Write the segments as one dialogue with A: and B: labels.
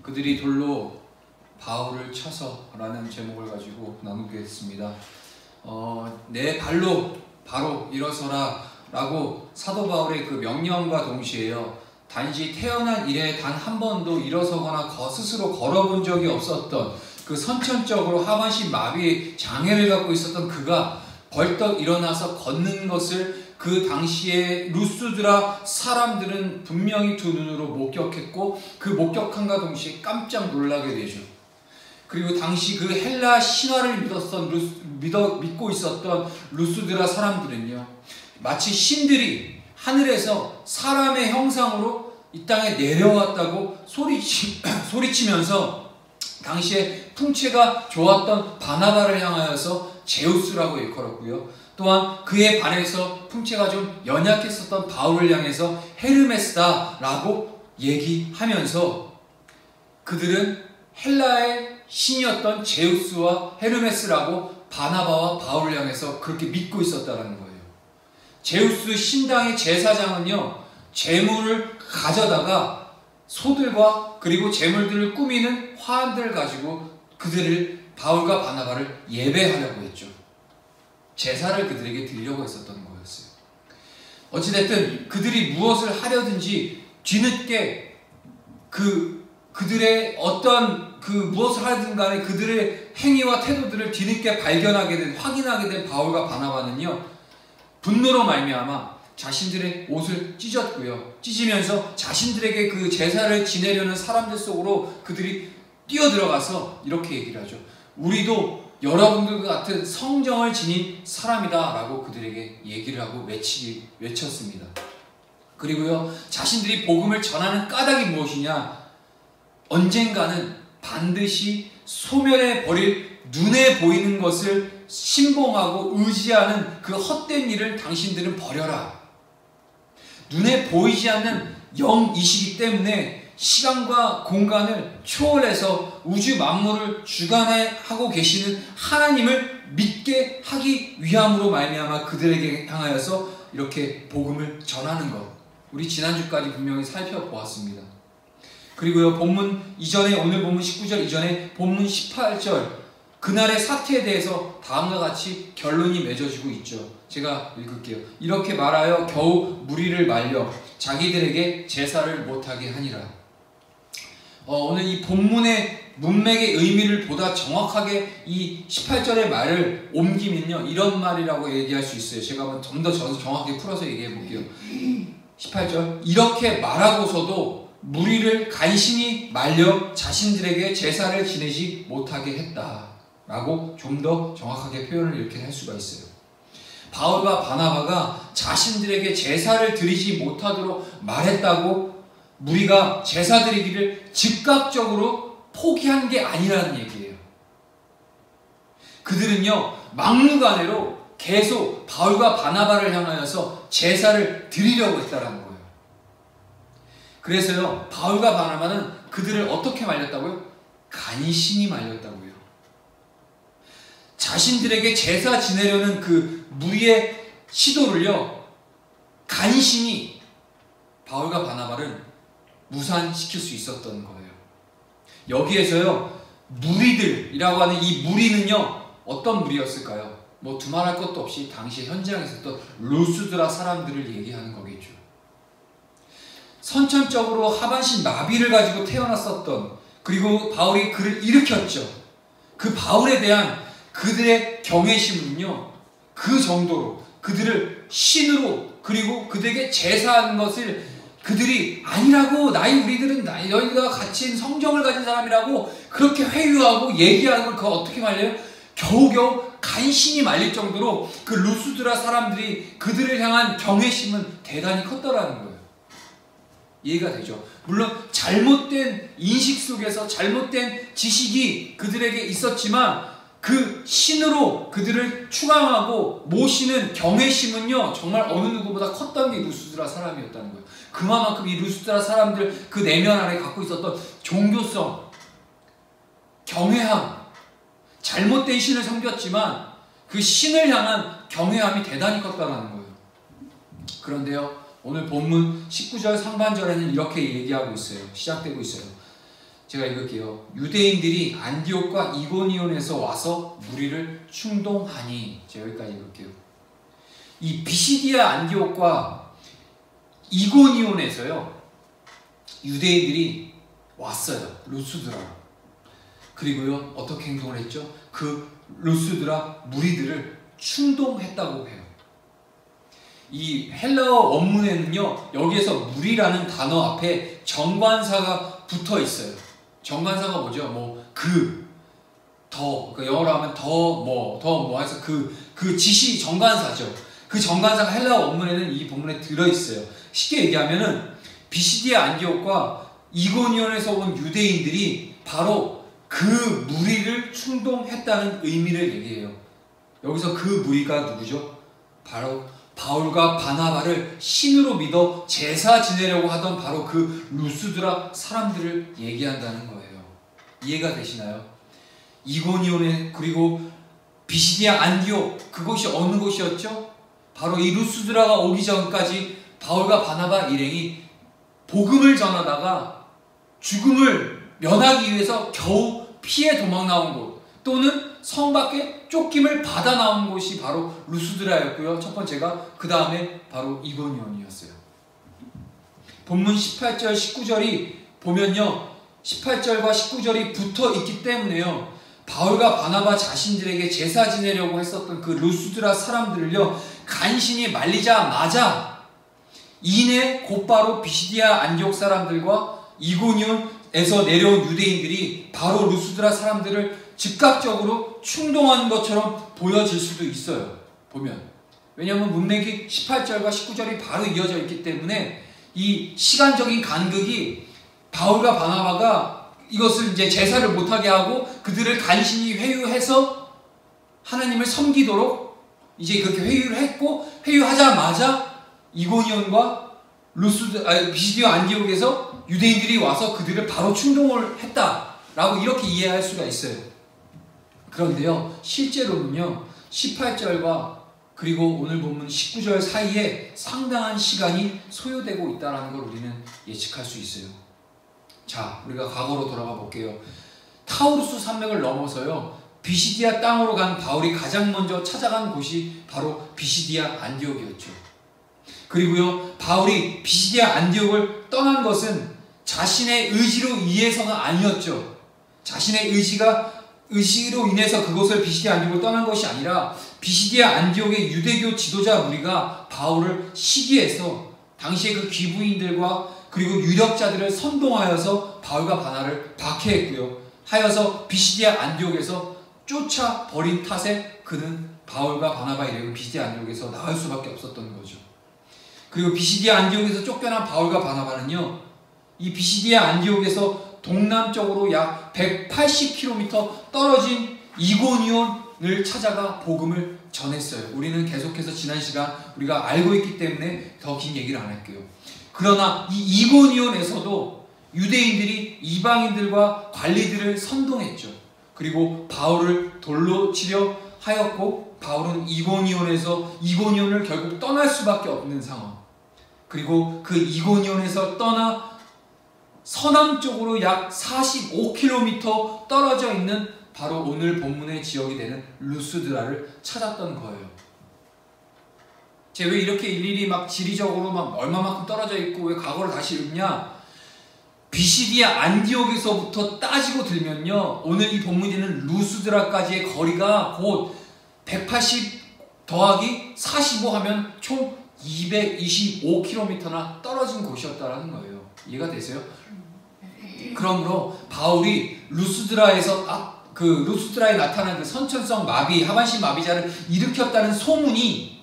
A: 그들이 돌로 바울을 쳐서라는 제목을 가지고 나누겠습니다. 내 발로 바로 일어서라 라고 사도 바울의 그 명령과 동시에요, 단지 태어난 이래 단 한 번도 일어서거나 스스로 걸어본 적이 없었던 그 선천적으로 하반신 마비 장애를 갖고 있었던 그가 벌떡 일어나서 걷는 것을 그 당시에 루스드라 사람들은 분명히 두 눈으로 목격했고, 그 목격함과 동시에 깜짝 놀라게 되죠. 그리고 당시 그 헬라 신화를 믿고 있었던 루스드라 사람들은요, 마치 신들이 하늘에서 사람의 형상으로 이 땅에 내려왔다고 소리치면서 당시에 풍채가 좋았던 바나바를 향하여서 제우스라고 일컬었고요, 또한 그에 반해서 풍채가 좀 연약했었던 바울을 향해서 헤르메스다라고 얘기하면서 그들은 헬라의 신이었던 제우스와 헤르메스라고 바나바와 바울을 향해서 그렇게 믿고 있었다는 거예요. 제우스 신당의 제사장은요, 재물을 가져다가 소들과 그리고 재물들을 꾸미는 화환들을 가지고 그들을, 바울과 바나바를 예배하려고 했죠. 제사를 그들에게 드리려고 했었던 거였어요. 어찌됐든 그들이 무엇을 하려든지 뒤늦게 그들의 어떤 무엇을 하든 간에 그들의 행위와 태도들을 뒤늦게 확인하게 된 바울과 바나바는요, 분노로 말미암아 자신들의 옷을 찢으면서 자신들에게 그 제사를 지내려는 사람들 속으로 그들이 뛰어들어가서 이렇게 얘기를 하죠. 우리도 여러분들과 같은 성정을 지닌 사람이다 라고 그들에게 얘기를 하고 외쳤습니다. 그리고요, 자신들이 복음을 전하는 까닭이 무엇이냐, 언젠가는 반드시 소멸해 버릴 눈에 보이는 것을 신봉하고 의지하는 그 헛된 일을 당신들은 버려라. 눈에 보이지 않는 영이시기 때문에 시간과 공간을 초월해서 우주 만물을 주관하고 계시는 하나님을 믿게 하기 위함으로 말미암아 그들에게 향하여서 이렇게 복음을 전하는 것, 우리 지난주까지 분명히 살펴보았습니다. 그리고요, 본문 이전에, 오늘 본문 19절 이전에 본문 18절 그날의 사태에 대해서 다음과 같이 결론이 맺어지고 있죠. 제가 읽을게요. 이렇게 말하여 겨우 무리를 말려 자기들에게 제사를 못하게 하니라. 오늘 이 본문의 문맥의 의미를 보다 정확하게 이 18절의 말을 옮기면요, 이런 말이라고 얘기할 수 있어요. 제가 한번 좀 더 정확하게 풀어서 얘기해 볼게요. 18절, 이렇게 말하고서도 무리를 간신히 말려 자신들에게 제사를 지내지 못하게 했다 라고 좀 더 정확하게 표현을 이렇게 할 수가 있어요. 바울과 바나바가 자신들에게 제사를 드리지 못하도록 말했다고 무리가 제사 드리기를 즉각적으로 포기한 게 아니라는 얘기예요. 그들은요, 막무가내로 계속 바울과 바나바를 향하여서 제사를 드리려고 했다라는 거예요. 그래서요, 바울과 바나바는 그들을 어떻게 말렸다고요? 간신히 말렸다고요. 자신들에게 제사 지내려는 그 무리의 시도를요, 간신히 바울과 바나바를 무산시킬 수 있었던 거예요. 여기에서요, 무리들이라고 하는 이 무리는요, 어떤 무리였을까요? 뭐 두말할 것도 없이 당시 현장에 있었던 루스드라 사람들을 얘기하는 거겠죠. 선천적으로 하반신 마비를 가지고 태어났었던, 그리고 바울이 그를 일으켰죠. 그 바울에 대한 그들의 경외심은요, 그 정도로 그들을 신으로, 그리고 그들에게 제사하는 것을 그들이 아니라고, 우리들은 너희가 가진 성정을 가진 사람이라고 그렇게 회유하고 얘기하는 걸 그거 어떻게 말려요? 겨우겨우 간신히 말릴 정도로 그 루스드라 사람들이 그들을 향한 경외심은 대단히 컸더라는 거예요. 이해가 되죠? 물론 잘못된 인식 속에서 잘못된 지식이 그들에게 있었지만 그 신으로 그들을 추앙하고 모시는 경외심은요, 정말 어느 누구보다 컸던 게 루스드라 사람이었다는 거예요. 그만큼 이 루스드라 사람들 그 내면 안에 갖고 있었던 종교성, 경외함, 잘못된 신을 섬겼지만 그 신을 향한 경외함이 대단히 컸다는 거예요. 그런데요, 오늘 본문 19절 상반절에는 이렇게 얘기하고 있어요. 시작되고 있어요. 제가 읽을게요. 유대인들이 안디옥과 이고니온에서 와서 무리를 충동하니. 제가 여기까지 읽을게요. 이 비시디아 안디옥과 이고니온에서요, 유대인들이 왔어요. 루스드라. 그리고요, 어떻게 행동을 했죠? 그 루스드라 무리들을 충동했다고 해요. 이 헬라어 원문에는요, 여기에서 무리라는 단어 앞에 정관사가 붙어 있어요. 정관사가 뭐죠? 뭐, 그러니까 영어로 하면 해서 그 지시 정관사죠. 그 정관사가 헬라어 원문에는 이 본문에 들어있어요. 쉽게 얘기하면은, 비시디아 안디옥과 이고니온에서 온 유대인들이 바로 그 무리를 충동했다는 의미를 얘기해요. 여기서 그 무리가 누구죠? 바로 바울과 바나바를 신으로 믿어 제사 지내려고 하던 바로 그 루스드라 사람들을 얘기한다는 거예요. 이해가 되시나요? 이고니온에 그리고 비시디아 안디옥, 그곳이 어느 곳이었죠? 바로 이 루스드라가 오기 전까지 바울과 바나바 일행이 복음을 전하다가 죽음을 면하기 위해서 겨우 피해 도망 나온 곳, 또는 성 밖에 쫓김을 받아 나온 곳이 바로 루스드라였고요. 첫 번째가, 그 다음에 바로 이고니온이었어요. 본문 18절 19절이 보면요, 18절과 19절이 붙어 있기 때문에요, 바울과 바나바 자신들에게 제사 지내려고 했었던 그 루스드라 사람들을요, 간신히 말리자마자 이내 곧바로 비시디아 안디옥 사람들과 이고니온에서 내려온 유대인들이 바로 루스드라 사람들을 즉각적으로 충동한 것처럼 보여질 수도 있어요. 보면. 왜냐하면 문맥이 18절과 19절이 바로 이어져 있기 때문에 이 시간적인 간극이 바울과 바나바가 이것을 이제 제사를 못하게 하고 그들을 간신히 회유해서 하나님을 섬기도록 이제 그렇게 회유를 했고, 회유하자마자 이고니온과 비시디아 안디옥에서 유대인들이 와서 그들을 바로 충동을 했다라고 이렇게 이해할 수가 있어요. 그런데요, 실제로는요, 18절과 그리고 오늘 본문 19절 사이에 상당한 시간이 소요되고 있다는 걸 우리는 예측할 수 있어요. 자, 우리가 과거로 돌아가 볼게요. 타우루스 산맥을 넘어서요, 비시디아 땅으로 간 바울이 가장 먼저 찾아간 곳이 바로 비시디아 안디옥이었죠. 그리고요, 바울이 비시디아 안디옥을 떠난 것은 자신의 의지로 인해서가 아니었죠. 자신의 의지로 인해서 그곳을 비시디아 안디옥을 떠난 것이 아니라 비시디아 안디옥의 유대교 지도자 무리가 바울을 시기해서 당시의 그 귀부인들과 그리고 유력자들을 선동하여서 바울과 바나를 박해했고요. 하여서 비시디아 안디옥에서 쫓아버린 탓에 그는 바울과 바나바 일행은 비시디아 안디옥에서 나올 수밖에 없었던 거죠. 그리고 비시디아 안디옥에서 쫓겨난 바울과 바나바는요, 이 비시디아 안디옥에서 동남쪽으로 약 180km 떨어진 이고니온을 찾아가 복음을 전했어요. 우리는 계속해서 지난 시간 우리가 알고 있기 때문에 더 긴 얘기를 안 할게요. 그러나 이 이고니온에서도 유대인들이 이방인들과 관리들을 선동했죠. 그리고 바울을 돌로 치려 하였고, 바울은 이고니온을 결국 떠날 수밖에 없는 상황. 그리고 그 이고니온에서 떠나 서남쪽으로 약 45km 떨어져 있는 바로 오늘 본문의 지역이 되는 루스드라를 찾았던 거예요. 제가 왜 이렇게 일일이 막 지리적으로 막 얼마만큼 떨어져 있고 왜 과거를 다시 읽냐? 비시디아 안디옥에서부터 따지고 들면요, 오늘 이 본문이 되는 루스드라까지의 거리가 곧 180 더하기 45 하면 총 225km나 떨어진 곳이었다라는 거예요. 이해가 되세요? 그러므로 바울이 루스드라에 나타난 그 선천성 마비, 하반신 마비자를 일으켰다는 소문이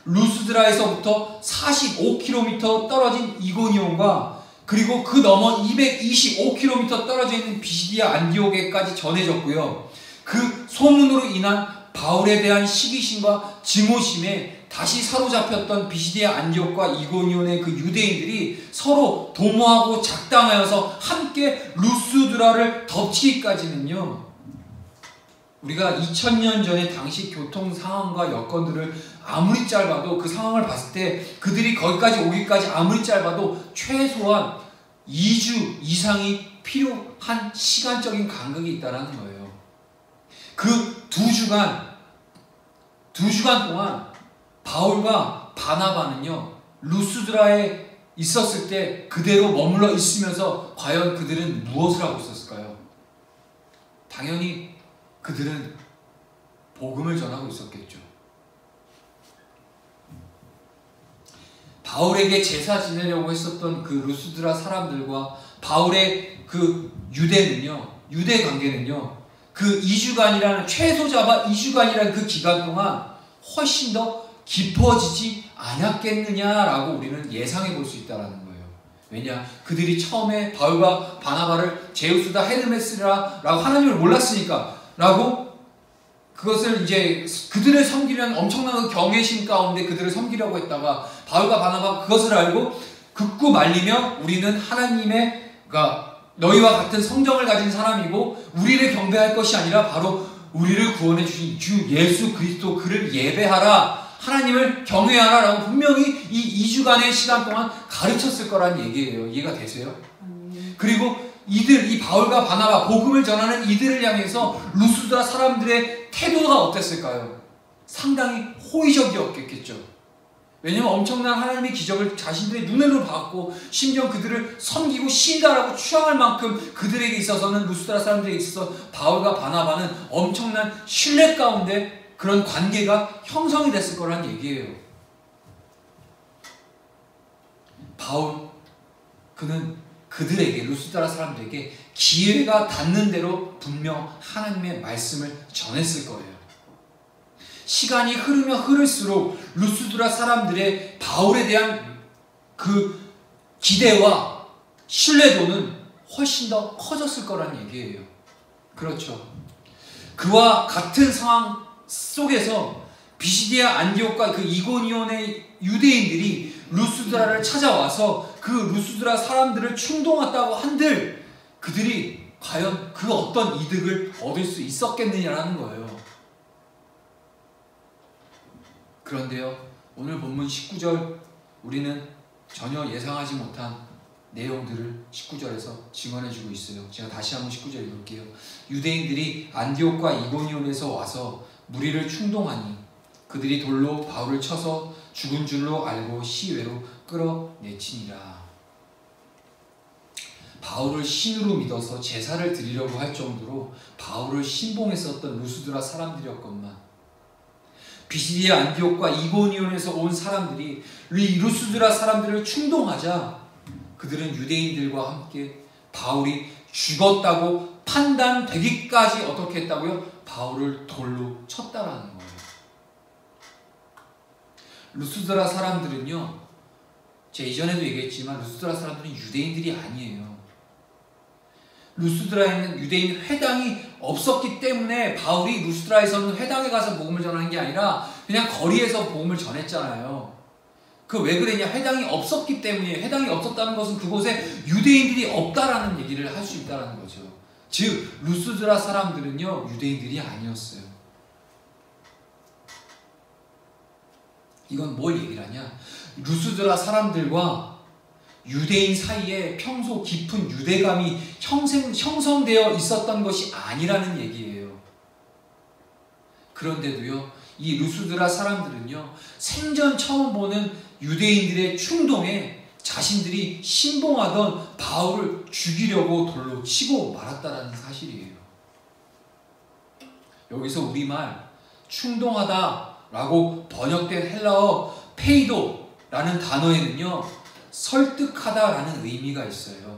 A: 루스드라에서부터 45km 떨어진 이고니온과 그리고 그 넘어 225km 떨어져 있는 비시디아 안디옥에까지 전해졌고요. 그 소문으로 인한 바울에 대한 시기심과 증오심에 다시 사로잡혔던 비시디아 안디옥과 이고니온의 그 유대인들이 서로 도모하고 작당하여서 함께 루스드라를 덮치기까지는요, 우리가 2000년 전에 당시 교통 상황과 여건들을 아무리 짧아도 그 상황을 봤을 때 그들이 거기까지 오기까지 아무리 짧아도 최소한 2주 이상이 필요한 시간적인 간극이 있다는 거예요. 그 2주간 동안 바울과 바나바는요, 루스드라에 있었을 때 그대로 머물러 있으면서 과연 그들은 무엇을 하고 있었을까요? 당연히 그들은 복음을 전하고 있었겠죠. 바울에게 제사 지내려고 했었던 그 루스드라 사람들과 바울의 그 유대 관계는요, 그 2주간이라는, 최소 잡아 2주간이라는 그 기간 동안 훨씬 더 깊어지지 않았겠느냐라고 우리는 예상해 볼 수 있다는 거예요. 왜냐? 그들이 처음에 바울과 바나바를 제우스다 헤르메스라라고 하나님을 몰랐으니까 라고 그것을 이제 그들을 섬기려는 엄청난 그 경외심 가운데 그들을 섬기려고 했다가 바울과 바나바가 그것을 알고 극구 말리며 우리는 하나님의, 그러니까 너희와 같은 성정을 가진 사람이고 우리를 경배할 것이 아니라 바로 우리를 구원해 주신 주 예수 그리스도 그를 예배하라, 하나님을 경외하라 라고 분명히 이 2주간의 시간 동안 가르쳤을 거란 얘기예요. 이해가 되세요? 그리고 이 바울과 바나바, 복음을 전하는 이들을 향해서 루스드라 사람들의 태도가 어땠을까요? 상당히 호의적이었겠죠. 왜냐하면 엄청난 하나님의 기적을 자신들의 눈으로 봤고 심지어 그들을 섬기고 신다라고 추앙할 만큼 그들에게 있어서는, 루스드라 사람들에게 있어서 바울과 바나바는 엄청난 신뢰 가운데 그런 관계가 형성이 됐을 거란 얘기예요. 그는 그들에게, 루스드라 사람들에게 기회가 닿는 대로 분명 하나님의 말씀을 전했을 거예요. 시간이 흐르면 흐를수록 루스드라 사람들의 바울에 대한 그 기대와 신뢰도는 훨씬 더 커졌을 거란 얘기예요. 그렇죠. 그와 같은 상황 속에서 비시디아 안디옥과 그 이고니온의 유대인들이 루스드라를 찾아와서 그 루스드라 사람들을 충동했다고 한들 그들이 과연 그 어떤 이득을 얻을 수 있었겠느냐라는 거예요. 그런데요, 오늘 본문 19절 우리는 전혀 예상하지 못한 내용들을 19절에서 증언해주고 있어요. 제가 다시 한번 19절 읽을게요. 유대인들이 안디옥과 이고니온에서 와서 무리를 충동하니 그들이 돌로 바울을 쳐서 죽은 줄로 알고 시외로 끌어내치니라. 바울을 신으로 믿어서 제사를 드리려고 할 정도로 바울을 신봉했었던 루스드라 사람들이었건만 비시디아 안디옥과 이고니온에서 온 사람들이 루스드라 사람들을 충동하자 그들은 유대인들과 함께 바울이 죽었다고 판단되기까지 어떻게 했다고요? 바울을 돌로 쳤다라는 거예요. 루스드라 사람들은요, 제가 이전에도 얘기했지만 루스드라 사람들은 유대인들이 아니에요. 루스드라에는 유대인 회당이 없었기 때문에 바울이 루스드라에서는 회당에 가서 복음을 전하는 게 아니라 그냥 거리에서 복음을 전했잖아요. 그 왜 그랬냐? 회당이 없었기 때문에. 회당이 없었다는 것은 그곳에 유대인들이 없다라는 얘기를 할 수 있다는 거죠. 즉 루스드라 사람들은요, 유대인들이 아니었어요. 이건 뭘 얘기를 하냐? 루스드라 사람들과 유대인 사이에 평소 깊은 유대감이 형성되어 있었던 것이 아니라는 얘기예요. 그런데도요, 이 루스드라 사람들은요, 생전 처음 보는 유대인들의 충동에 자신들이 신봉하던 바울을 죽이려고 돌로 치고 말았다는 사실이에요. 여기서 우리말 충동하다라고 번역된 헬라어 페이도라는 단어에는요, 설득하다라는 의미가 있어요.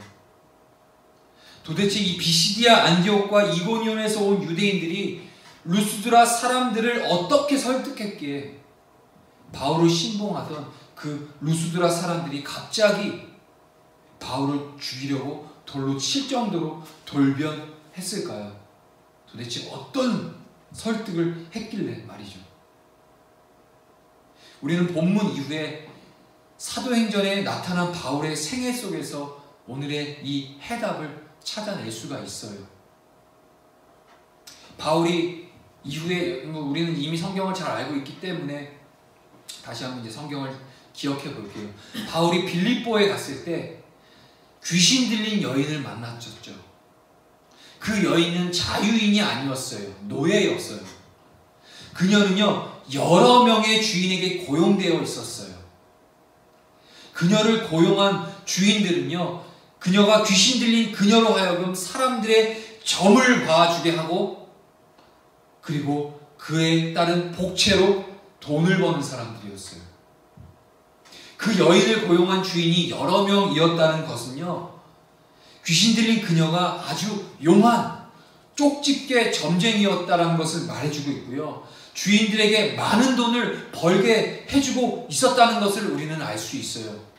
A: 도대체 이 비시디아 안디옥과 이고니온에서 온 유대인들이 루스드라 사람들을 어떻게 설득했기에 바울을 신봉하던 그 루스드라 사람들이 갑자기 바울을 죽이려고 돌로 칠 정도로 돌변했을까요? 도대체 어떤 설득을 했길래 말이죠. 우리는 본문 이후에 사도행전에 나타난 바울의 생애 속에서 오늘의 이 해답을 찾아낼 수가 있어요. 바울이 이후에, 우리는 이미 성경을 잘 알고 있기 때문에 다시 한번 이제 성경을 기억해 볼게요. 바울이 빌립보에 갔을 때 귀신 들린 여인을 만났었죠. 그 여인은 자유인이 아니었어요. 노예였어요. 그녀는요, 여러 명의 주인에게 고용되어 있었어요. 그녀를 고용한 주인들은요, 그녀가 귀신 들린 그녀로 하여금 사람들의 점을 봐주게 하고, 그리고 그에 따른 복채로 돈을 버는 사람들이었어요. 그 여인을 고용한 주인이 여러 명이었다는 것은요, 귀신 들린 그녀가 아주 용한 쪽집게 점쟁이였다는 것을 말해주고 있고요, 주인들에게 많은 돈을 벌게 해주고 있었다는 것을 우리는 알 수 있어요.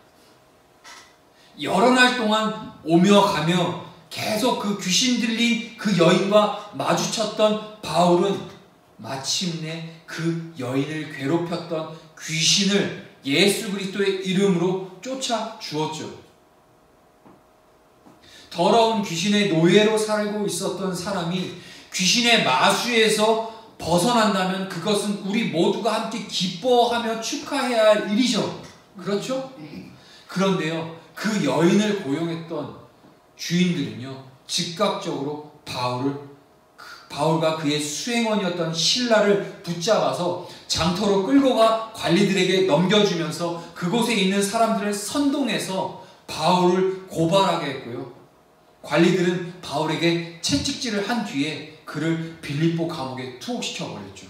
A: 여러 날 동안 오며 가며 계속 그 귀신 들린 그 여인과 마주쳤던 바울은 마침내 그 여인을 괴롭혔던 귀신을 예수 그리스도의 이름으로 쫓아 주었죠. 더러운 귀신의 노예로 살고 있었던 사람이 귀신의 마수에서 벗어난다면 그것은 우리 모두가 함께 기뻐하며 축하해야 할 일이죠. 그렇죠? 그런데요, 그 여인을 고용했던 주인들은요, 즉각적으로 바울과 그의 수행원이었던 실라를 붙잡아서 장터로 끌고 가 관리들에게 넘겨주면서 그곳에 있는 사람들을 선동해서 바울을 고발하게 했고요. 관리들은 바울에게 채찍질을 한 뒤에 그를 빌립보 감옥에 투옥시켜버렸죠.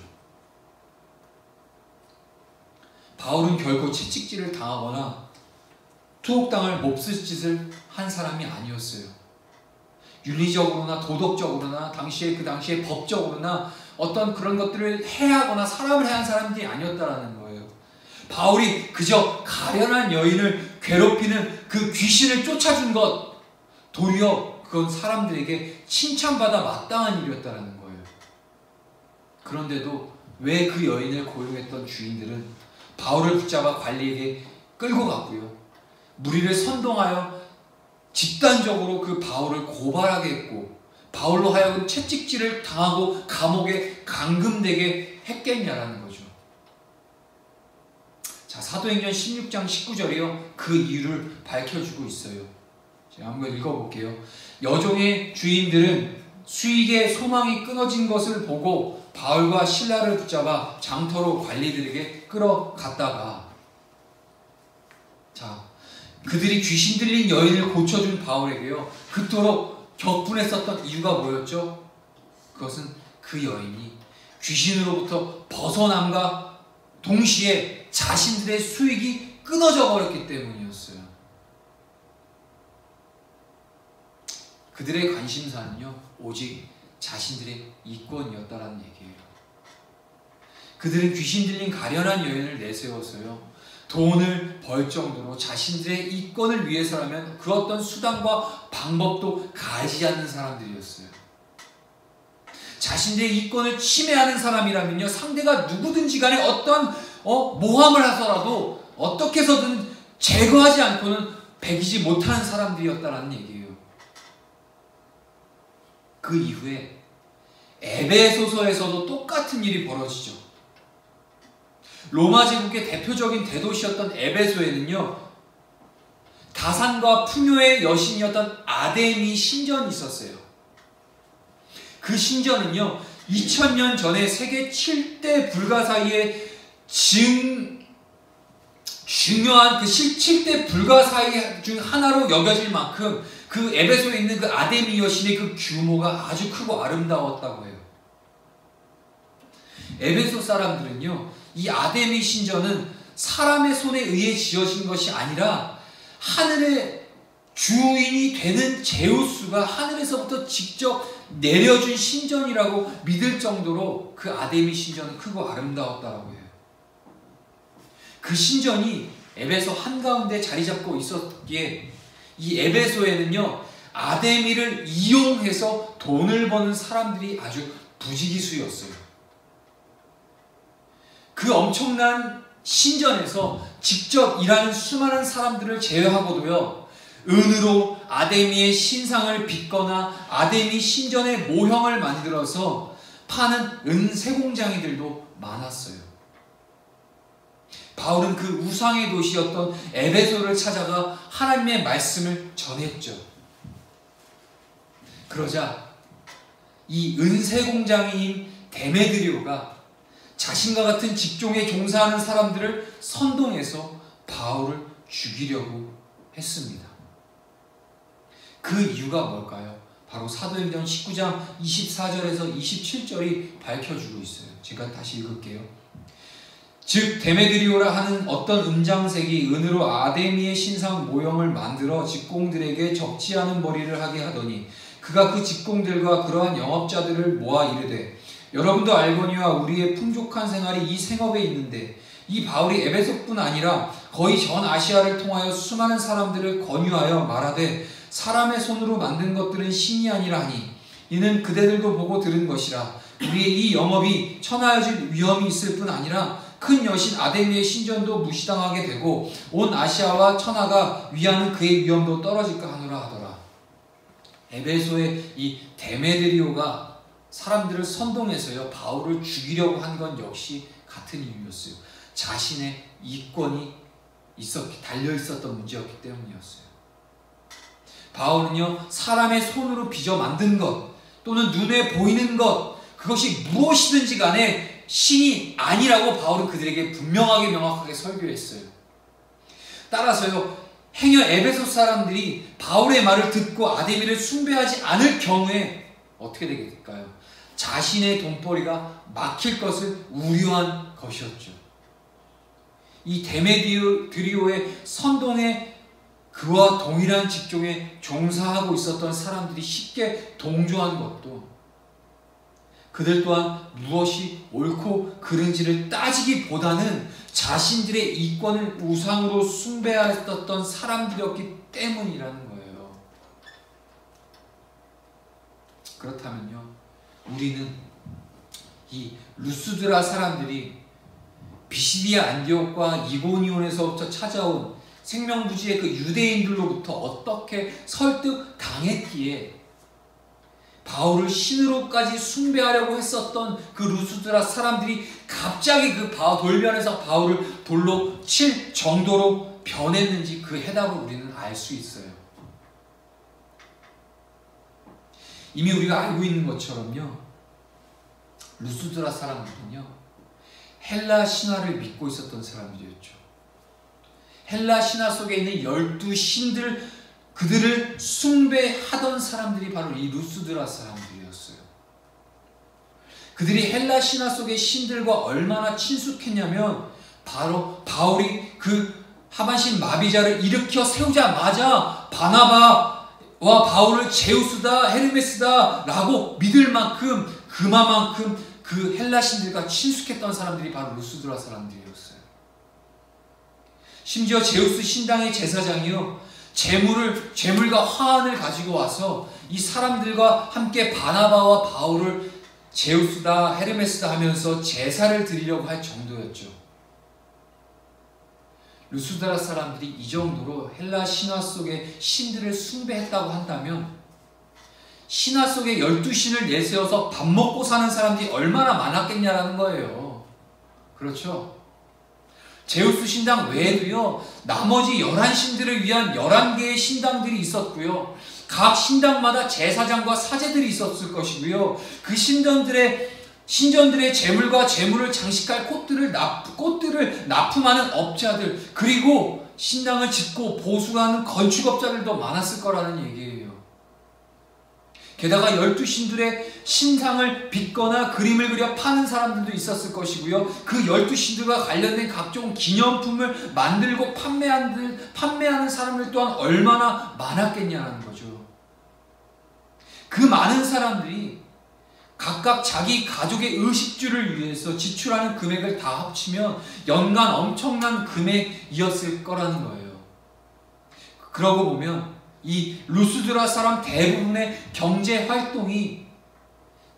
A: 바울은 결코 채찍질을 당하거나 투옥당할 몹쓸 짓을 한 사람이 아니었어요. 윤리적으로나 도덕적으로나 그 당시에 법적으로나 어떤 그런 것들을 해하거나 사람을 해한 사람들이 아니었다라는 거예요. 바울이 그저 가련한 여인을 괴롭히는 그 귀신을 쫓아준 것, 도리어 그건 사람들에게 칭찬받아 마땅한 일이었다는 거예요. 그런데도 왜 그 여인을 고용했던 주인들은 바울을 붙잡아 관리에게 끌고 갔고요, 무리를 선동하여 집단적으로 그 바울을 고발하게 했고, 바울로 하여금 채찍질을 당하고 감옥에 감금되게 했겠냐라는 거죠. 자, 사도행전 16장 19절이요, 그 이유를 밝혀주고 있어요. 제가 한번 읽어볼게요. 여종의 주인들은 수익의 소망이 끊어진 것을 보고 바울과 실라를 붙잡아 장터로 관리들에게 끌어갔다가, 자, 그들이 귀신 들린 여인을 고쳐준 바울에게요, 그토록 격분했었던 이유가 뭐였죠? 그것은 그 여인이 귀신으로부터 벗어남과 동시에 자신들의 수익이 끊어져 버렸기 때문이었어요. 그들의 관심사는요, 오직 자신들의 이권이었다라는 얘기예요. 그들은 귀신 들린 가련한 여인을 내세워서요, 돈을 벌 정도로 자신들의 이권을 위해서라면 그 어떤 수단과 방법도 가리지 않는 사람들이었어요. 자신들의 이권을 침해하는 사람이라면요, 상대가 누구든지 간에 어떤 모함을 하더라도 어떻게 해서든 제거하지 않고는 배기지 못하는 사람들이었다라는 얘기예요. 그 이후에 에베소서에서도 똑같은 일이 벌어지죠. 로마 제국의 대표적인 대도시였던 에베소에는요, 다산과 풍요의 여신이었던 아데미 신전이 있었어요. 그 신전은요, 2000년 전에 세계 7대 불가사의의 중요한 그 7대 불가사의 중 하나로 여겨질 만큼 그 에베소에 있는 그 아데미 여신의 그 규모가 아주 크고 아름다웠다고 해요. 에베소 사람들은요, 이 아데미 신전은 사람의 손에 의해 지어진 것이 아니라 하늘의 주인이 되는 제우스가 하늘에서부터 직접 내려준 신전이라고 믿을 정도로 그 아데미 신전은 크고 아름다웠다고 해요. 그 신전이 에베소 한가운데 자리 잡고 있었기에 이 에베소에는요, 아데미를 이용해서 돈을 버는 사람들이 아주 부지기수였어요. 그 엄청난 신전에서 직접 일하는 수많은 사람들을 제외하고도요, 은으로 아데미의 신상을 빚거나 아데미 신전의 모형을 만들어서 파는 은 세공장이들도 많았어요. 바울은 그 우상의 도시였던 에베소를 찾아가 하나님의 말씀을 전했죠. 그러자 이 은세 공장인 데메드리오가 자신과 같은 직종에 종사하는 사람들을 선동해서 바울을 죽이려고 했습니다. 그 이유가 뭘까요? 바로 사도행전 19장 24절에서 27절이 밝혀주고 있어요. 제가 다시 읽을게요. 즉 데메드리오라 하는 어떤 음장색이 은으로 아데미의 신상 모형을 만들어 직공들에게 적지 않은 머리를 하게 하더니 그가 그 직공들과 그러한 영업자들을 모아 이르되 여러분도 알거니와 우리의 풍족한 생활이 이 생업에 있는데 이 바울이 에베소뿐 아니라 거의 전 아시아를 통하여 수많은 사람들을 권유하여 말하되 사람의 손으로 만든 것들은 신이 아니라 하니 이는 그대들도 보고 들은 것이라. 우리의 이 영업이 천하여질 위험이 있을 뿐 아니라 큰 여신 아데미의 신전도 무시당하게 되고 온 아시아와 천하가 위하는 그의 위험도 떨어질까 하노라 하더라. 에베소의 이 데메드리오가 사람들을 선동해서요 바울을 죽이려고 한 건 역시 같은 이유였어요. 자신의 이권이 달려 있었던 문제였기 때문이었어요. 바울은요 사람의 손으로 빚어 만든 것 또는 눈에 보이는 것 그것이 무엇이든지 간에 신이 아니라고 바울은 그들에게 분명하게 명확하게 설교했어요. 따라서요 행여 에베소 사람들이 바울의 말을 듣고 아데미를 숭배하지 않을 경우에 어떻게 되겠을까요? 자신의 돈벌이가 막힐 것을 우려한 것이었죠. 이 데메드리오의 선동에 그와 동일한 직종에 종사하고 있었던 사람들이 쉽게 동조한 것도 그들 또한 무엇이 옳고 그른지를 따지기보다는 자신들의 이권을 우상으로 숭배했었던 사람들이었기 때문이라는 거예요. 그렇다면요 우리는 이 루스드라 사람들이 비시디아 안디옥과 이고니온에서부터 찾아온 생명부지의 그 유대인들로부터 어떻게 설득당했기에 바울을 신으로까지 숭배하려고 했었던 그 루스드라 사람들이 갑자기 그 돌변해서 바울을 돌로 칠 정도로 변했는지 그 해답을 우리는 알 수 있어요. 이미 우리가 알고 있는 것처럼요 루스드라 사람들은요 헬라 신화를 믿고 있었던 사람들이었죠. 헬라 신화 속에 있는 12신들 그들을 숭배하던 사람들이 바로 이 루스드라 사람들이었어요. 그들이 헬라 신화 속의 신들과 얼마나 친숙했냐면 바로 바울이 그 하반신 마비자를 일으켜 세우자마자 바나바와 바울을 제우스다 헤르메스다 라고 믿을 만큼 그만큼 그 헬라 신들과 친숙했던 사람들이 바로 루스드라 사람들이었어요. 심지어 제우스 신당의 제사장이요 재물과 화환을 가지고 와서 이 사람들과 함께 바나바와 바울을 제우스다 헤르메스다 하면서 제사를 드리려고 할 정도였죠. 루스드라 사람들이 이 정도로 헬라 신화 속의 신들을 숭배했다고 한다면 신화 속의 12신을 내세워서 밥 먹고 사는 사람들이 얼마나 많았겠냐라는 거예요. 그렇죠? 제우스 신당 외에도요 나머지 11신들을 위한 11개의 신당들이 있었고요 각 신당마다 제사장과 사제들이 있었을 것이고요 그 신전들의 재물과 재물을 장식할 꽃들을 납품하는 업자들 그리고 신당을 짓고 보수하는 건축업자들도 많았을 거라는 얘기예요. 게다가 12신들의 신상을 빚거나 그림을 그려 파는 사람들도 있었을 것이고요. 그 12신들과 관련된 각종 기념품을 만들고 판매하는 사람들 또한 얼마나 많았겠냐는 거죠. 그 많은 사람들이 각각 자기 가족의 의식주를 위해서 지출하는 금액을 다 합치면 연간 엄청난 금액이었을 거라는 거예요. 그러고 보면 이 루스드라 사람 대부분의 경제 활동이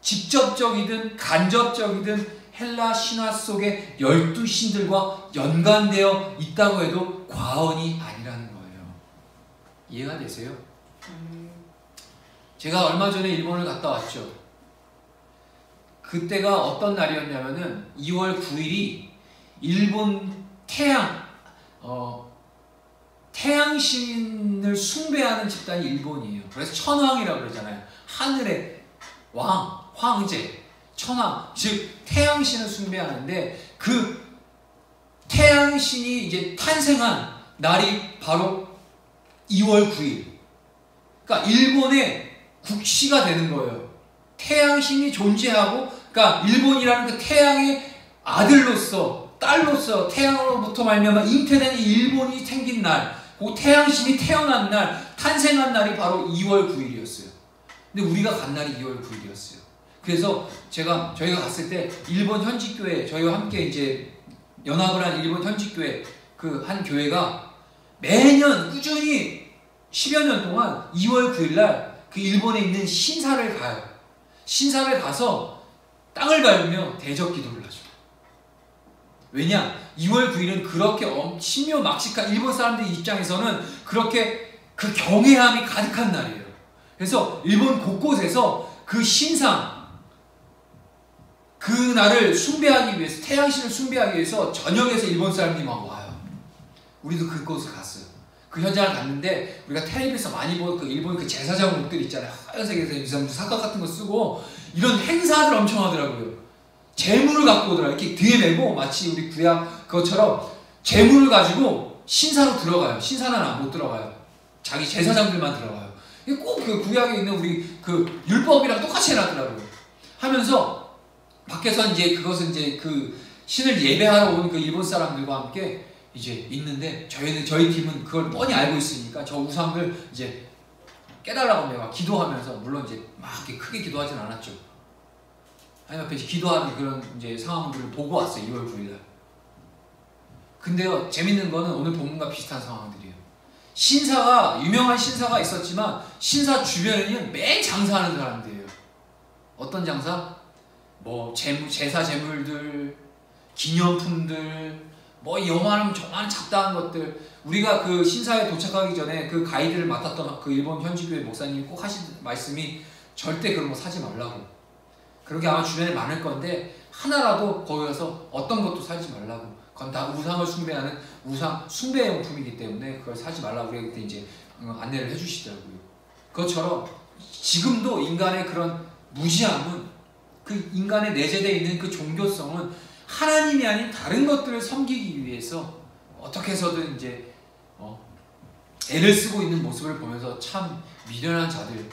A: 직접적이든 간접적이든 헬라 신화 속의 12신들과 연관되어 있다고 해도 과언이 아니라는 거예요. 이해가 되세요? 제가 얼마 전에 일본을 갔다 왔죠. 그때가 어떤 날이었냐면은 2월 9일이 일본 태양신을 숭배하는 집단이 일본이에요. 그래서 천황이라고 그러잖아요. 하늘의 왕, 황제, 천황, 즉 태양신을 숭배하는데 그 태양신이 이제 탄생한 날이 바로 2월 9일. 그러니까 일본의 국시가 되는 거예요. 태양신이 존재하고, 그러니까 일본이라는 그 태양의 아들로서, 딸로서 태양으로부터 말미암아 잉태된 일본이 생긴 날, 그 태양신이 태어난 날, 탄생한 날이 바로 2월 9일이었어요. 근데 우리가 간 날이 2월 9일이었어요. 그래서 저희가 갔을 때 일본 현지교회, 저희와 함께 이제 연합을 한 일본 현지교회 그 한 교회가 매년 꾸준히 10여 년 동안 2월 9일날 그 일본에 있는 신사를 가요. 신사를 가서 땅을 밟으며 대적 기도를 하죠. 왜냐? 2월 9일은 그렇게 신묘막측한 일본 사람들 입장에서는 그렇게 그 경외함이 가득한 날이에요. 그래서 일본 곳곳에서 그 신상, 그 날을 숭배하기 위해서, 태양신을 숭배하기 위해서 전역에서 일본 사람들이 막 와요. 우리도 그곳을 갔어요. 그 현장을 갔는데 우리가 텔레비에서 많이 본 그 일본 그 제사장 옷들 있잖아요. 하얀색에서 유산무 사각 같은 거 쓰고 이런 행사들 엄청 하더라고요. 재물을 갖고 오더라고요. 이렇게 뒤에 메고 마치 우리 구약 그것처럼 재물을 가지고 신사로 들어가요. 신사는 못 들어가요. 자기 제사장들만 들어가요. 꼭 그 구약에 있는 우리 그 율법이랑 똑같이 해놨더라고요. 하면서 밖에서 이제 그것은 이제 그 신을 예배하러 온 그 일본 사람들과 함께 이제 있는데 저희 팀은 그걸 뻔히 알고 있으니까 저 우상을 이제 깨달라고 내가 기도하면서, 물론 이제 막 이렇게 크게 기도하진 않았죠. 하나님 앞에 기도하는 그런 이제 상황들을 보고 왔어요. 2월 9일날. 근데요, 재밌는 거는 오늘 본문과 비슷한 상황들이에요. 유명한 신사가 있었지만 신사 주변에는 매일 장사하는 사람들이에요. 어떤 장사? 뭐 제사 제물들, 기념품들, 뭐 요만한 저만한 잡다한 것들. 우리가 그 신사에 도착하기 전에 그 가이드를 맡았던 그 일본 현지교회 목사님이 꼭 하신 말씀이 절대 그런 거 사지 말라고. 그런 게 아마 주변에 많을 건데 하나라도 거기 가서 어떤 것도 사지 말라고. 그건 다 우상을 숭배하는 우상 숭배용품이기 때문에 그걸 사지 말라고 그때 이제 안내를 해주시더라고요. 그것처럼 지금도 인간의 그런 무지함은, 그 인간의 내재되어 있는 그 종교성은 하나님이 아닌 다른 것들을 섬기기 위해서 어떻게 해서든 이제 애를 쓰고 있는 모습을 보면서 참 미련한 자들,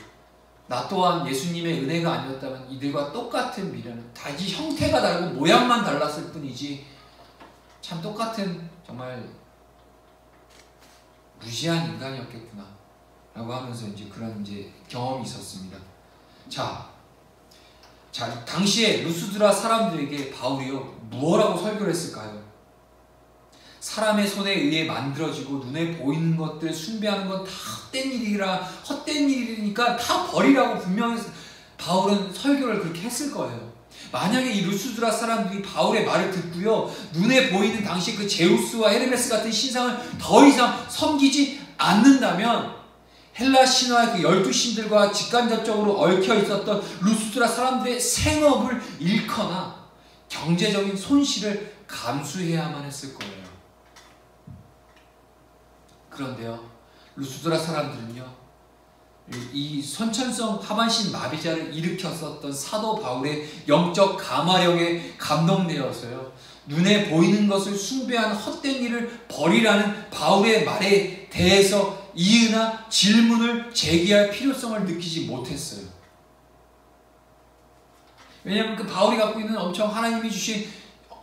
A: 나 또한 예수님의 은혜가 아니었다면 이들과 똑같은 미련은, 다 이 형태가 다르고 모양만 달랐을 뿐이지 참 똑같은 정말 무지한 인간이었겠구나 라고 하면서 이제 그런 이제 경험이 있었습니다. 자, 당시에 루스드라 사람들에게 바울이요 무엇라고 설교를 했을까요? 사람의 손에 의해 만들어지고 눈에 보이는 것들 숭배하는 건 다 헛된 일이니까 다 버리라고 분명히 바울은 설교를 그렇게 했을 거예요. 만약에 이 루스드라 사람들이 바울의 말을 듣고요, 눈에 보이는 당시 그 제우스와 헤르메스 같은 신상을 더 이상 섬기지 않는다면 헬라 신화의 그 12신들과 직간접적으로 얽혀 있었던 루스드라 사람들의 생업을 잃거나 경제적인 손실을 감수해야만 했을 거예요. 그런데요, 루스드라 사람들은요, 이 선천성 하반신 마비자를 일으켰었던 사도 바울의 영적 감화력에 감동되어서요, 눈에 보이는 것을 숭배하는 헛된 일을 버리라는 바울의 말에 대해서 이의나 질문을 제기할 필요성을 느끼지 못했어요. 왜냐하면 그 바울이 갖고 있는 엄청 하나님이 주신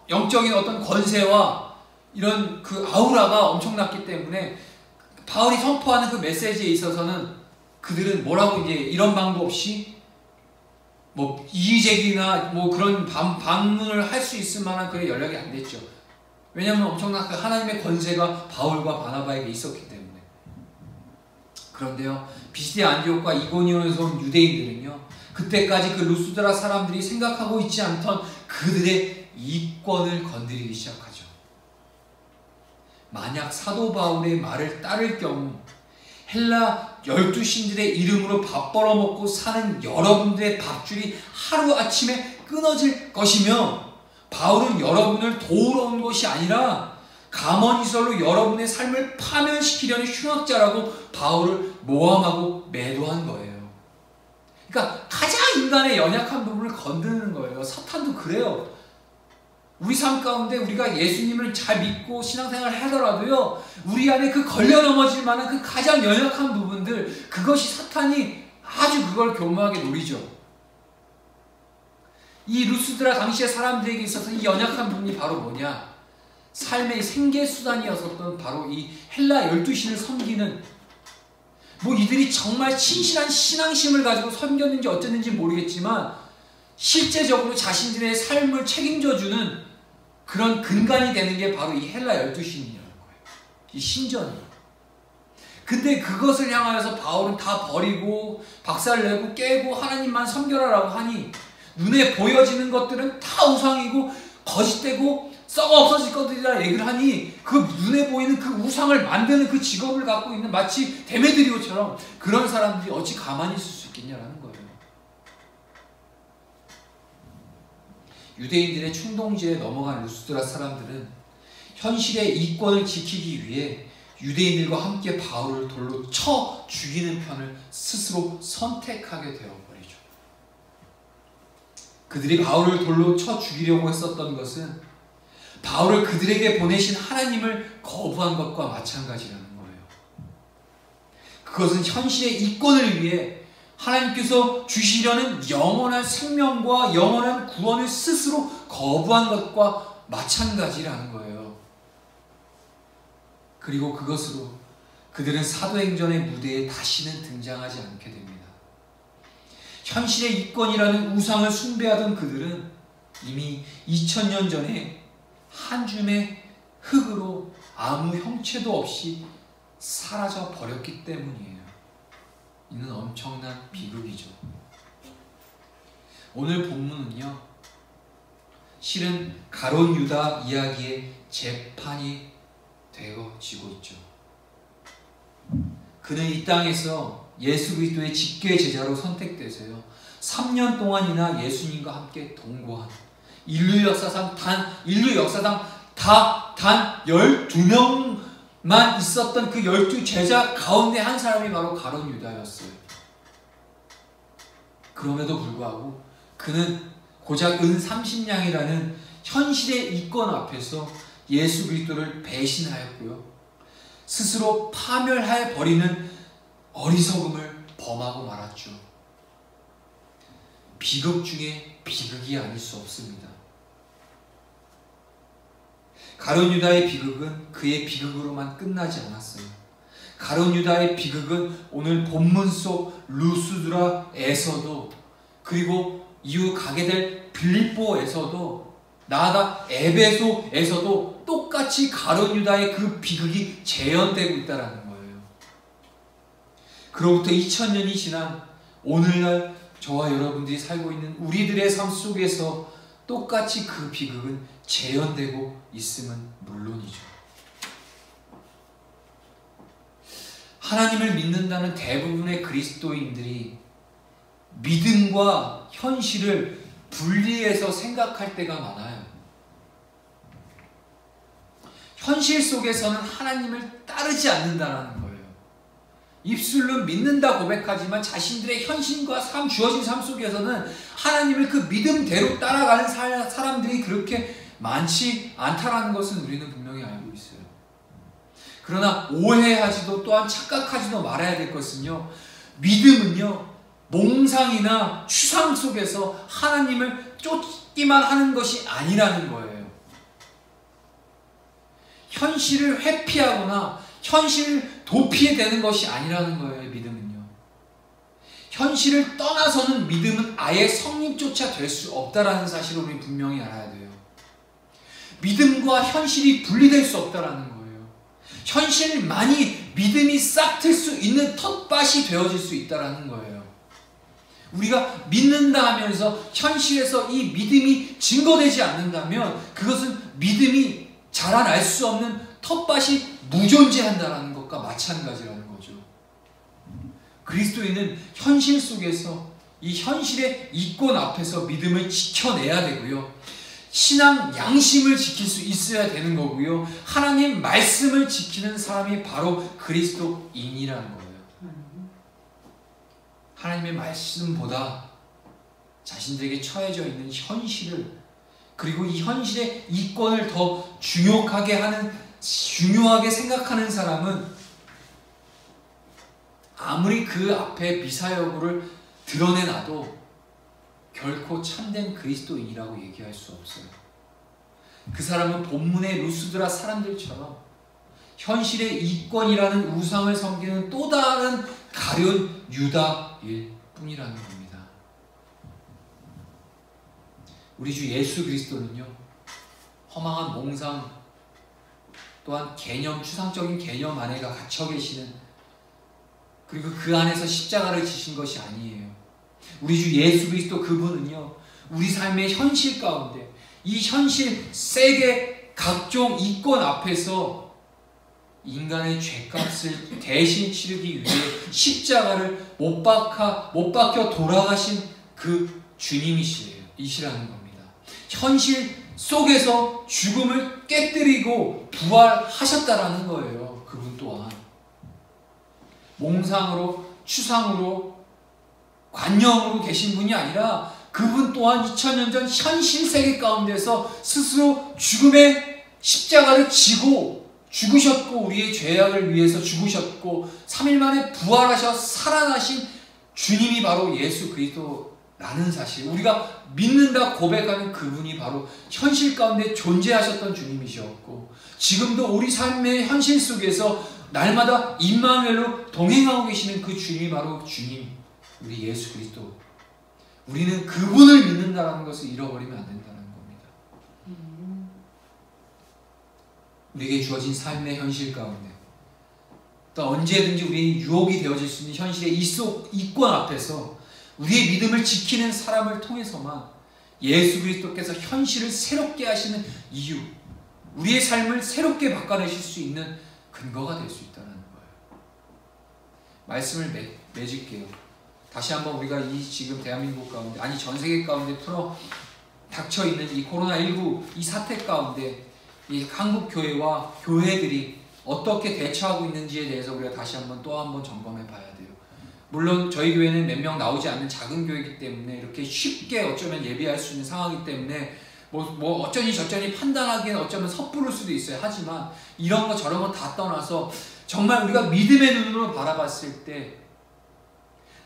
A: 영적인 어떤 권세와 이런 그 아우라가 엄청났기 때문에 바울이 선포하는 그 메시지에 있어서는 그들은 뭐라고 이제 이런 방법 없이 뭐 이의제기나 뭐 그런 반문을 할 수 있을 만한 그런 연락이 안 됐죠. 왜냐하면 엄청난 그 하나님의 권세가 바울과 바나바에게 있었기 때문에. 그런데요, 비시디아 안디옥과 이고니온에서 온 유대인들은요, 그때까지 그 루스드라 사람들이 생각하고 있지 않던 그들의 이권을 건드리기 시작하죠. 만약 사도 바울의 말을 따를 경우 헬라 12신들의 이름으로 밥 벌어먹고 사는 여러분들의 밥줄이 하루아침에 끊어질 것이며, 바울은 여러분을 도우러 온 것이 아니라 가머니설로 여러분의 삶을 파멸시키려는 흉악자라고 바울을 모함하고 매도한 거예요. 그러니까 가장 인간의 연약한 부분을 건드는 거예요. 사탄도 그래요. 우리 삶 가운데 우리가 예수님을 잘 믿고 신앙생활을 하더라도요, 우리 안에 그 걸려 넘어질 만한 그 가장 연약한 부분들, 그것이 사탄이 아주 그걸 교묘하게 노리죠. 이 루스드라 당시의 사람들에게 있어서 이 연약한 부분이 바로 뭐냐? 삶의 생계수단이었었던 바로 이 헬라 12신을 섬기는, 뭐 이들이 정말 신실한 신앙심을 가지고 섬겼는지 어쨌는지 모르겠지만 실제적으로 자신들의 삶을 책임져주는 그런 근간이 되는 게 바로 이 헬라 12신이라는 거예요. 이 신전이. 근데 그것을 향하여서 바울은 다 버리고 박살내고 깨고 하나님만 섬겨라라고 하니, 눈에 보여지는 것들은 다 우상이고 거짓되고 썩어 없어질 것들이라 얘기를 하니, 그 눈에 보이는 그 우상을 만드는 그 직업을 갖고 있는 마치 데메드리오처럼 그런 사람들이 어찌 가만히 있을 수 있겠냐라는 거예요. 유대인들의 충동지에 넘어간 루스드라 사람들은 현실의 이권을 지키기 위해 유대인들과 함께 바울을 돌로 쳐 죽이는 편을 스스로 선택하게 되어버리죠. 그들이 바울을 돌로 쳐 죽이려고 했었던 것은 바울을 그들에게 보내신 하나님을 거부한 것과 마찬가지라는 거예요. 그것은 현실의 이권을 위해 하나님께서 주시려는 영원한 생명과 영원한 구원을 스스로 거부한 것과 마찬가지라는 거예요. 그리고 그것으로 그들은 사도행전의 무대에 다시는 등장하지 않게 됩니다. 현실의 이권이라는 우상을 숭배하던 그들은 이미 2000년 전에 한 줌의 흙으로 아무 형체도 없이 사라져 버렸기 때문이에요. 이는 엄청난 비극이죠. 오늘 본문은요, 실은 가룟 유다 이야기의 재판이 되어지고 있죠. 그는 이 땅에서 예수 그리스도의 직계 제자로 선택돼서요, 3년 동안이나 예수님과 함께 동거한, 인류 역사상 단 12명만 있었던 그 12제자 가운데 한 사람이 바로 가룟 유다였어요. 그럼에도 불구하고 그는 고작 은 30냥이라는 현실의 이권 앞에서 예수 그리스도를 배신하였고요, 스스로 파멸해 버리는 어리석음을 범하고 말았죠. 비극 중에 비극이 아닐 수 없습니다. 가룟 유다의 비극은 그의 비극으로만 끝나지 않았어요. 가룟 유다의 비극은 오늘 본문 속 루스드라에서도, 그리고 이후 가게 될 빌립보에서도, 나아가 에베소에서도 똑같이 가룟 유다의 그 비극이 재현되고 있다는 거예요. 그로부터 2000년이 지난 오늘날 저와 여러분들이 살고 있는 우리들의 삶 속에서 똑같이 그 비극은 재현되고 있음은 물론이죠. 하나님을 믿는다는 대부분의 그리스도인들이 믿음과 현실을 분리해서 생각할 때가 많아요. 현실 속에서는 하나님을 따르지 않는다는 거예요. 입술로 믿는다 고백하지만 자신들의 현실과 주어진 삶 속에서는 하나님을 그 믿음대로 따라가는 사람들이 그렇게 많지 않다는 것은 우리는 분명히 알고 있어요. 그러나 오해하지도 또한 착각하지도 말아야 될 것은요, 믿음은요, 몽상이나 추상 속에서 하나님을 쫓기만 하는 것이 아니라는 거예요. 현실을 회피하거나 현실을 도피해내는 것이 아니라는 거예요. 믿음은요, 현실을 떠나서는 믿음은 아예 성립조차 될 수 없다라는 사실을 우리 분명히 알아야 돼요. 믿음과 현실이 분리될 수 없다라는 거예요. 현실만이 믿음이 싹 틀 수 있는 텃밭이 되어질 수 있다라는 거예요. 우리가 믿는다 하면서 현실에서 이 믿음이 증거되지 않는다면 그것은 믿음이 자라날 수 없는 텃밭이 무존재한다는 것과 마찬가지라는 거죠. 그리스도인은 현실 속에서 이 현실의 이권 앞에서 믿음을 지켜내야 되고요, 신앙 양심을 지킬 수 있어야 되는 거고요. 하나님 말씀을 지키는 사람이 바로 그리스도인이라는 거예요. 하나님의 말씀보다 자신들에게 처해져 있는 현실을, 그리고 이 현실의 이권을 더 중요하게 생각하는 사람은 아무리 그 앞에 미사여구를 드러내놔도 결코 참된 그리스도인이라고 얘기할 수 없어요. 그 사람은 본문의 루스드라 사람들처럼 현실의 이권이라는 우상을 섬기는 또 다른 가룟 유다일 뿐이라는 겁니다. 우리 주 예수 그리스도는요, 허망한 몽상 또한 추상적인 개념 안에 갇혀 계시는, 그리고 그 안에서 십자가를 지신 것이 아니에요. 우리 주 예수 그리스도 그분은요, 우리 삶의 현실 가운데 이 현실 세계 각종 이권 앞에서 인간의 죄값을 대신 치르기 위해 십자가를 못 박혀 돌아가신 그 주님이시라는 겁니다. 현실 속에서 죽음을 깨뜨리고 부활하셨다라는 거예요. 그분 또한 몽상으로, 추상으로, 관념으로 계신 분이 아니라 그분 또한 2000년 전 현실 세계 가운데서 스스로 죽음의 십자가를 지고 죽으셨고, 우리의 죄악을 위해서 죽으셨고 3일 만에 부활하셔 살아나신 주님이 바로 예수 그리스도라는 사실, 우리가 믿는다 고백하는 그분이 바로 현실 가운데 존재하셨던 주님이셨고, 지금도 우리 삶의 현실 속에서 날마다 임마누엘로 동행하고 계시는 그 주님이 바로 주님, 우리 예수 그리스도. 우리는 그분을 믿는다는 것을 잃어버리면 안 된다는 겁니다. 우리에게 주어진 삶의 현실 가운데, 또 언제든지 우리의 유혹이 되어질 수 있는 현실의 이권 앞에서 우리의 믿음을 지키는 사람을 통해서만 예수 그리스도께서 현실을 새롭게 하시는 이유, 우리의 삶을 새롭게 바꿔내실 수 있는 근거가 될 수 있다는 거예요. 말씀을 맺을게요. 다시 한번 우리가 지금 대한민국 가운데, 아니 전 세계 가운데 닥쳐있는 이 코로나19 이 사태 가운데 이 한국 교회와 교회들이 어떻게 대처하고 있는지에 대해서 우리가 다시 한번 또 한번 점검해 봐야 돼요. 물론 저희 교회는 몇 명 나오지 않는 작은 교회이기 때문에 이렇게 쉽게 어쩌면 예비할 수 있는 상황이기 때문에 뭐 어쩌니 저쩌니 판단하기엔 어쩌면 섣부를 수도 있어요. 하지만 이런 거 저런 거 다 떠나서 정말 우리가 믿음의 눈으로 바라봤을 때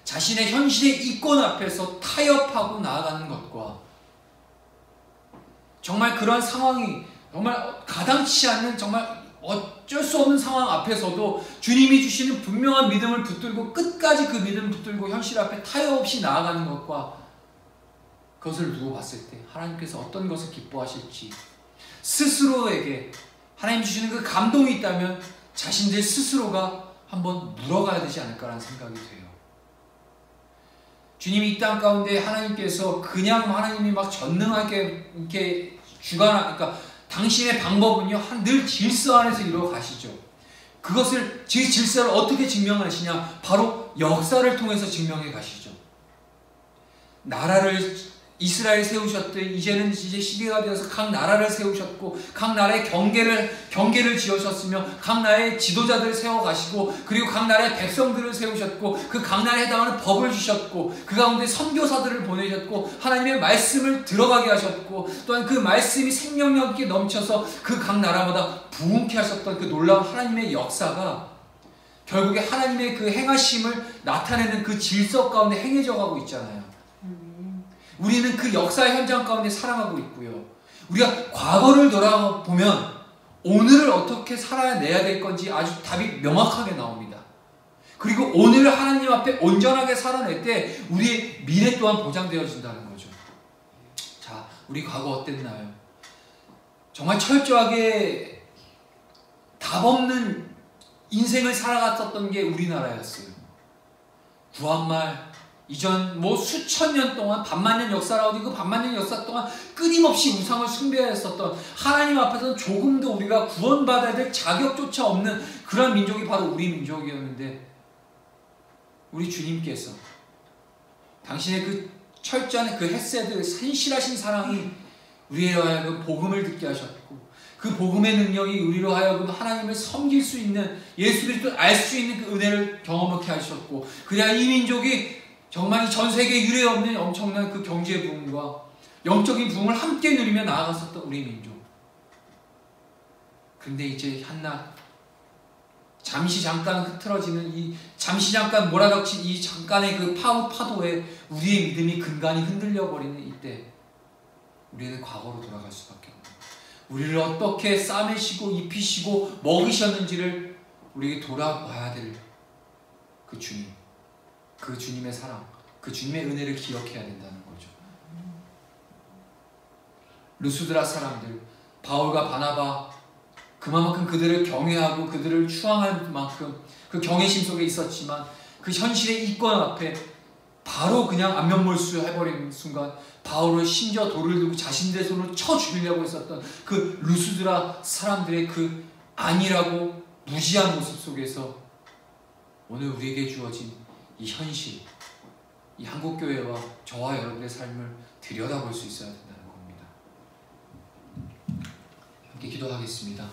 A: 자신의 현실의 이권 앞에서 타협하고 나아가는 것과, 정말 그런 상황이 정말 가당치 않는, 정말 어쩔 수 없는 상황 앞에서도 주님이 주시는 분명한 믿음을 붙들고 끝까지 그 믿음을 붙들고 현실 앞에 타협 없이 나아가는 것과, 그것을 두고 봤을 때 하나님께서 어떤 것을 기뻐하실지 스스로에게 하나님 주시는 그 감동이 있다면 자신들 스스로가 한번 물어가야 되지 않을까라는 생각이 돼요. 주님이 이 땅 가운데 하나님께서 그냥 하나님이 막 전능하게 이렇게 그러니까 당신의 방법은요, 늘 질서 안에서 이루어 가시죠. 그것을, 질서를 어떻게 증명하시냐? 바로 역사를 통해서 증명해 가시죠. 나라를 이스라엘 세우셨더니 이제는 시대가 되어서 각 나라를 세우셨고, 각 나라의 경계를 지으셨으며 각 나라의 지도자들을 세워가시고, 그리고 각 나라의 백성들을 세우셨고, 그 각 나라에 해당하는 법을 주셨고, 그 가운데 선교사들을 보내셨고, 하나님의 말씀을 들어가게 하셨고, 또한 그 말씀이 생명력 있게 넘쳐서 그 각 나라마다 부흥케 하셨던 그 놀라운 하나님의 역사가 결국에 하나님의 그 행하심을 나타내는 그 질서 가운데 행해져 가고 있잖아요. 우리는 그 역사의 현장 가운데 살아가고 있고요. 우리가 과거를 돌아보면 오늘을 어떻게 살아내야 될 건지 아주 답이 명확하게 나옵니다. 그리고 오늘을 하나님 앞에 온전하게 살아낼 때 우리의 미래 또한 보장되어진다는 거죠. 자, 우리 과거 어땠나요? 정말 철저하게 답 없는 인생을 살아갔었던 게 우리나라였어요. 구한말 이전 수천 년 동안 반만년 역사라고 그 반만년 역사 동안 끊임없이 우상을 숭배했었던, 하나님 앞에서는 조금도 우리가 구원받아야 될 자격조차 없는 그런 민족이 바로 우리 민족이었는데, 우리 주님께서 당신의 그 철저한 그 헤세드, 신실하신 사랑이 우리로 하여금 복음을 듣게 하셨고 그 복음의 능력이 우리로 하여금 하나님을 섬길 수 있는 예수 그리스도를 알 수 있는 그 은혜를 경험하게 하셨고 그래야 이 민족이 정말 전 세계에 유례 없는 엄청난 그 경제 부흥과 영적인 부흥을 함께 누리며 나아갔었던 우리 민족. 근데 이제 한낱 잠시 잠깐 흐트러지는 이 잠시 잠깐 몰아닥친 이 잠깐의 그 파도에 우리의 믿음이 근간이 흔들려 버리는 이때 우리는 과거로 돌아갈 수밖에 없는 우리를 어떻게 싸매시고 입히시고 먹이셨는지를 우리에게 돌아봐야 될 그 주님, 그 주님의 사랑, 그 주님의 은혜를 기억해야 된다는 거죠. 루스드라 사람들, 바울과 바나바 그만큼 그들을 경외하고 그들을 추앙할 만큼 그 경외심 속에 있었지만 그 현실의 이권 앞에 바로 그냥 안면몰수 해버리는 순간 바울을 심지어 돌을 들고 자신들의 손으로 쳐 죽이려고 했었던 그 루스드라 사람들의 그 안일하고 무지한 모습 속에서 오늘 우리에게 주어진 이 현실, 이 한국교회와 저와 여러분의 삶을 들여다볼 수 있어야 된다는 겁니다. 함께 기도하겠습니다.